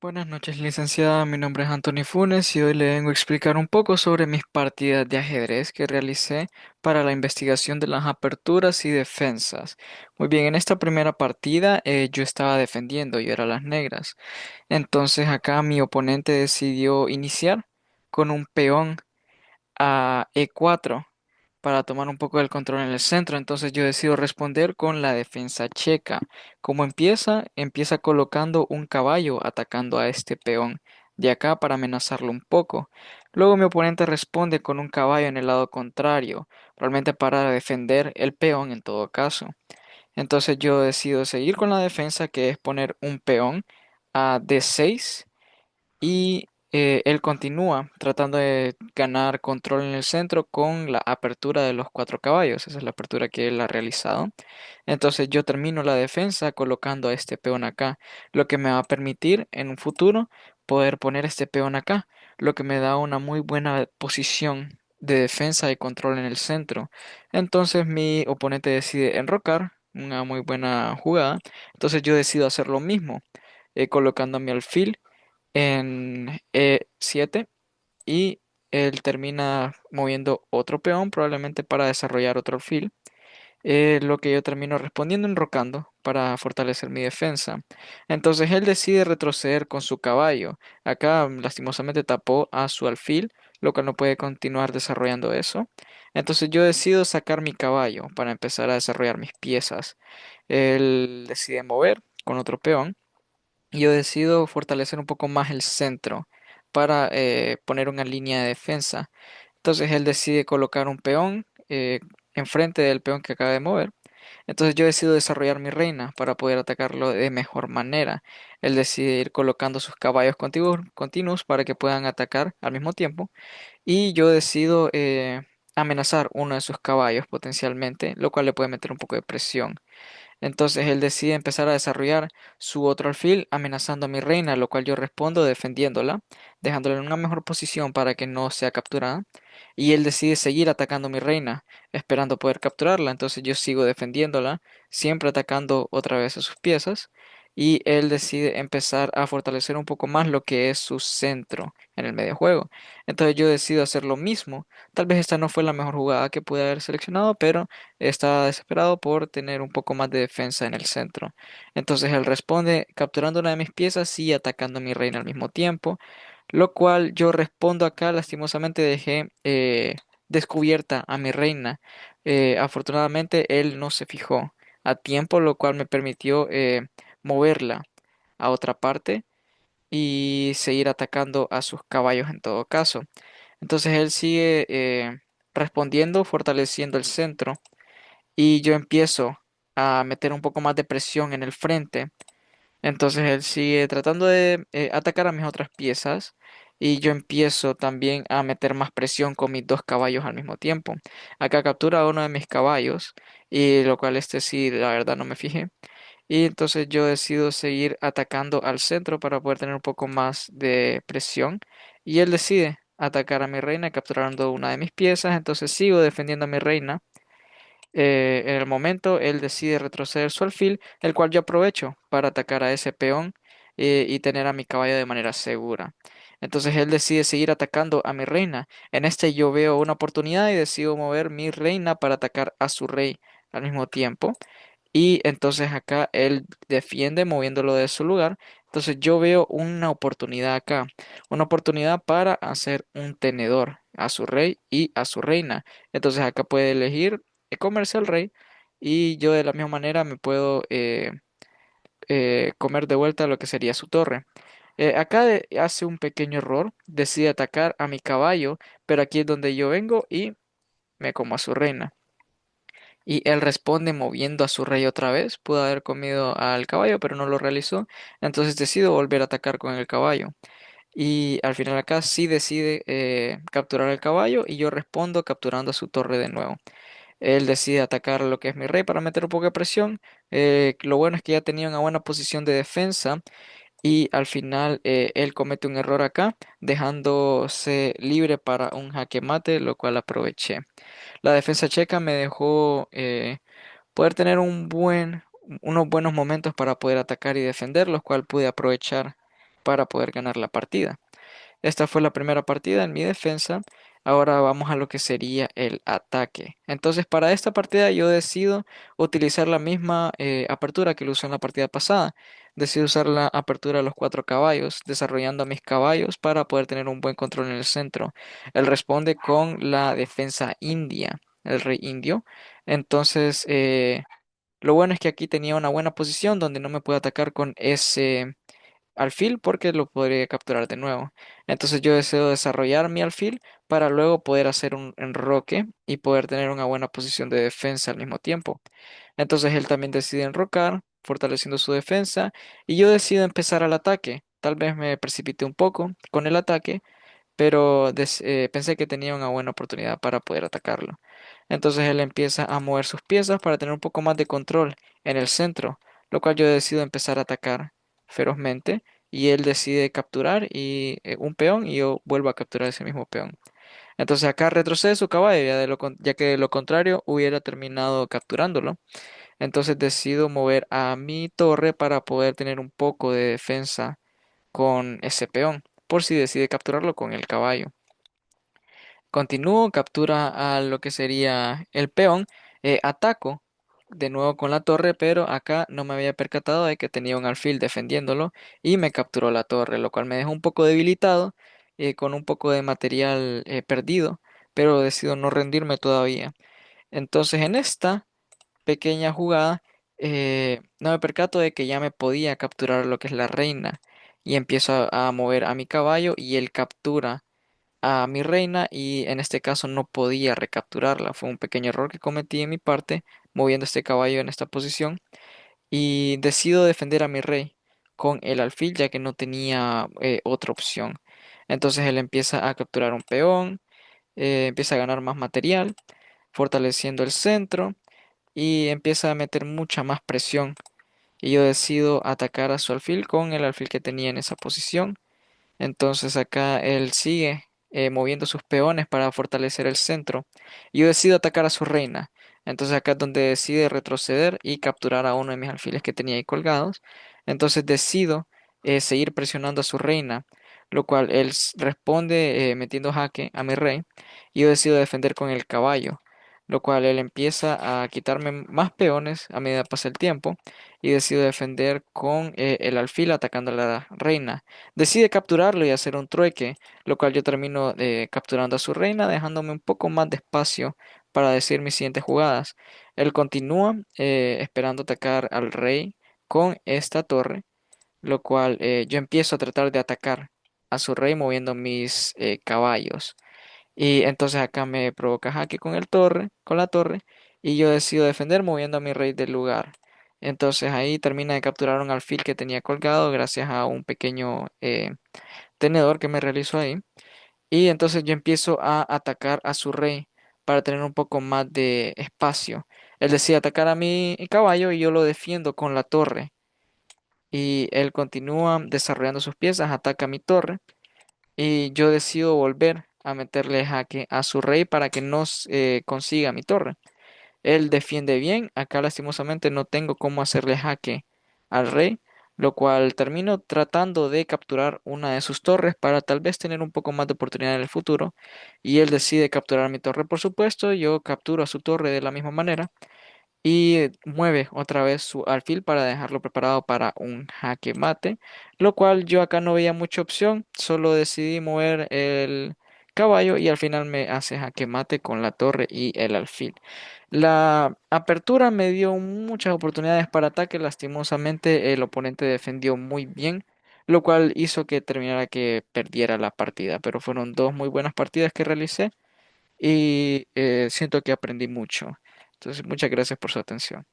Buenas noches, licenciada. Mi nombre es Anthony Funes y hoy le vengo a explicar un poco sobre mis partidas de ajedrez que realicé para la investigación de las aperturas y defensas. Muy bien, en esta primera partida yo estaba defendiendo, yo era las negras. Entonces acá mi oponente decidió iniciar con un peón a E4 para tomar un poco del control en el centro. Entonces yo decido responder con la defensa checa. Como empieza? Empieza colocando un caballo atacando a este peón de acá para amenazarlo un poco. Luego mi oponente responde con un caballo en el lado contrario, probablemente para defender el peón en todo caso. Entonces yo decido seguir con la defensa, que es poner un peón a D6 y él continúa tratando de ganar control en el centro con la apertura de los cuatro caballos. Esa es la apertura que él ha realizado. Entonces yo termino la defensa colocando a este peón acá, lo que me va a permitir en un futuro poder poner este peón acá, lo que me da una muy buena posición de defensa y control en el centro. Entonces mi oponente decide enrocar, una muy buena jugada. Entonces yo decido hacer lo mismo, colocando a mi alfil en E7 y él termina moviendo otro peón, probablemente para desarrollar otro alfil, lo que yo termino respondiendo enrocando para fortalecer mi defensa. Entonces él decide retroceder con su caballo. Acá lastimosamente tapó a su alfil, lo cual no puede continuar desarrollando eso. Entonces yo decido sacar mi caballo para empezar a desarrollar mis piezas. Él decide mover con otro peón. Yo decido fortalecer un poco más el centro para poner una línea de defensa. Entonces él decide colocar un peón enfrente del peón que acaba de mover. Entonces yo decido desarrollar mi reina para poder atacarlo de mejor manera. Él decide ir colocando sus caballos continuos para que puedan atacar al mismo tiempo. Y yo decido amenazar uno de sus caballos potencialmente, lo cual le puede meter un poco de presión. Entonces él decide empezar a desarrollar su otro alfil amenazando a mi reina, lo cual yo respondo defendiéndola, dejándola en una mejor posición para que no sea capturada. Y él decide seguir atacando a mi reina, esperando poder capturarla. Entonces yo sigo defendiéndola, siempre atacando otra vez a sus piezas. Y él decide empezar a fortalecer un poco más lo que es su centro en el medio juego. Entonces yo decido hacer lo mismo. Tal vez esta no fue la mejor jugada que pude haber seleccionado, pero estaba desesperado por tener un poco más de defensa en el centro. Entonces él responde capturando una de mis piezas y atacando a mi reina al mismo tiempo, lo cual yo respondo acá. Lastimosamente dejé descubierta a mi reina. Afortunadamente él no se fijó a tiempo, lo cual me permitió moverla a otra parte y seguir atacando a sus caballos en todo caso. Entonces él sigue respondiendo, fortaleciendo el centro y yo empiezo a meter un poco más de presión en el frente. Entonces él sigue tratando de atacar a mis otras piezas y yo empiezo también a meter más presión con mis dos caballos al mismo tiempo. Acá captura a uno de mis caballos y lo cual este sí, la verdad no me fijé. Y entonces yo decido seguir atacando al centro para poder tener un poco más de presión y él decide atacar a mi reina capturando una de mis piezas. Entonces sigo defendiendo a mi reina. En el momento, él decide retroceder su alfil, el cual yo aprovecho para atacar a ese peón y tener a mi caballo de manera segura. Entonces él decide seguir atacando a mi reina. En este yo veo una oportunidad y decido mover mi reina para atacar a su rey al mismo tiempo. Y entonces acá él defiende moviéndolo de su lugar. Entonces yo veo una oportunidad acá, una oportunidad para hacer un tenedor a su rey y a su reina. Entonces acá puede elegir comerse al rey y yo de la misma manera me puedo comer de vuelta lo que sería su torre. Hace un pequeño error, decide atacar a mi caballo, pero aquí es donde yo vengo y me como a su reina. Y él responde moviendo a su rey otra vez. Pudo haber comido al caballo, pero no lo realizó. Entonces decido volver a atacar con el caballo. Y al final acá sí decide capturar el caballo y yo respondo capturando a su torre de nuevo. Él decide atacar lo que es mi rey para meter un poco de presión. Lo bueno es que ya tenía una buena posición de defensa y al final él comete un error acá, dejándose libre para un jaque mate, lo cual aproveché. La defensa checa me dejó poder tener unos buenos momentos para poder atacar y defender, los cuales pude aprovechar. para poder ganar la partida. Esta fue la primera partida en mi defensa. Ahora vamos a lo que sería el ataque. Entonces, para esta partida yo decido utilizar la misma apertura que lo usé en la partida pasada. Decido usar la apertura de los cuatro caballos, desarrollando a mis caballos para poder tener un buen control en el centro. Él responde con la defensa india, el rey indio. Entonces, lo bueno es que aquí tenía una buena posición donde no me puede atacar con ese alfil porque lo podría capturar de nuevo. Entonces yo deseo desarrollar mi alfil para luego poder hacer un enroque y poder tener una buena posición de defensa al mismo tiempo. Entonces él también decide enrocar, fortaleciendo su defensa, y yo decido empezar al ataque. Tal vez me precipité un poco con el ataque, pero pensé que tenía una buena oportunidad para poder atacarlo. Entonces él empieza a mover sus piezas para tener un poco más de control en el centro, lo cual yo decido empezar a atacar ferozmente y él decide capturar un peón y yo vuelvo a capturar ese mismo peón. Entonces acá retrocede su caballo ya que de lo contrario hubiera terminado capturándolo. Entonces decido mover a mi torre para poder tener un poco de defensa con ese peón, por si decide capturarlo con el caballo. Continúo, captura a lo que sería el peón, ataco de nuevo con la torre, pero acá no me había percatado de que tenía un alfil defendiéndolo y me capturó la torre, lo cual me dejó un poco debilitado, con un poco de material perdido, pero decido no rendirme todavía. Entonces en esta pequeña jugada no me percato de que ya me podía capturar lo que es la reina y empiezo a mover a mi caballo y él captura a mi reina y en este caso no podía recapturarla. Fue un pequeño error que cometí en mi parte moviendo este caballo en esta posición y decido defender a mi rey con el alfil ya que no tenía otra opción. Entonces él empieza a capturar un peón, empieza a ganar más material, fortaleciendo el centro y empieza a meter mucha más presión. Y yo decido atacar a su alfil con el alfil que tenía en esa posición. Entonces acá él sigue moviendo sus peones para fortalecer el centro. Yo decido atacar a su reina. Entonces acá es donde decide retroceder y capturar a uno de mis alfiles que tenía ahí colgados. Entonces decido seguir presionando a su reina, lo cual él responde metiendo jaque a mi rey. Y yo decido defender con el caballo, lo cual él empieza a quitarme más peones a medida que pasa el tiempo. Y decido defender con el alfil atacando a la reina. Decide capturarlo y hacer un trueque, lo cual yo termino capturando a su reina, dejándome un poco más de espacio para decir mis siguientes jugadas. Él continúa esperando atacar al rey con esta torre, lo cual yo empiezo a tratar de atacar a su rey moviendo mis caballos. Y entonces acá me provoca jaque con la torre, y yo decido defender moviendo a mi rey del lugar. Entonces ahí termina de capturar un alfil que tenía colgado gracias a un pequeño tenedor que me realizó ahí. Y entonces yo empiezo a atacar a su rey para tener un poco más de espacio. Él decide atacar a mi caballo y yo lo defiendo con la torre. Y él continúa desarrollando sus piezas, ataca a mi torre. Y yo decido volver a meterle jaque a su rey para que no consiga mi torre. Él defiende bien. Acá lastimosamente no tengo cómo hacerle jaque al rey, lo cual termino tratando de capturar una de sus torres para tal vez tener un poco más de oportunidad en el futuro. Y él decide capturar mi torre, por supuesto. Yo capturo a su torre de la misma manera y mueve otra vez su alfil para dejarlo preparado para un jaque mate, lo cual yo acá no veía mucha opción, solo decidí mover el caballo y al final me hace jaque mate con la torre y el alfil. La apertura me dio muchas oportunidades para ataque, lastimosamente el oponente defendió muy bien, lo cual hizo que terminara que perdiera la partida, pero fueron dos muy buenas partidas que realicé y siento que aprendí mucho. Entonces, muchas gracias por su atención.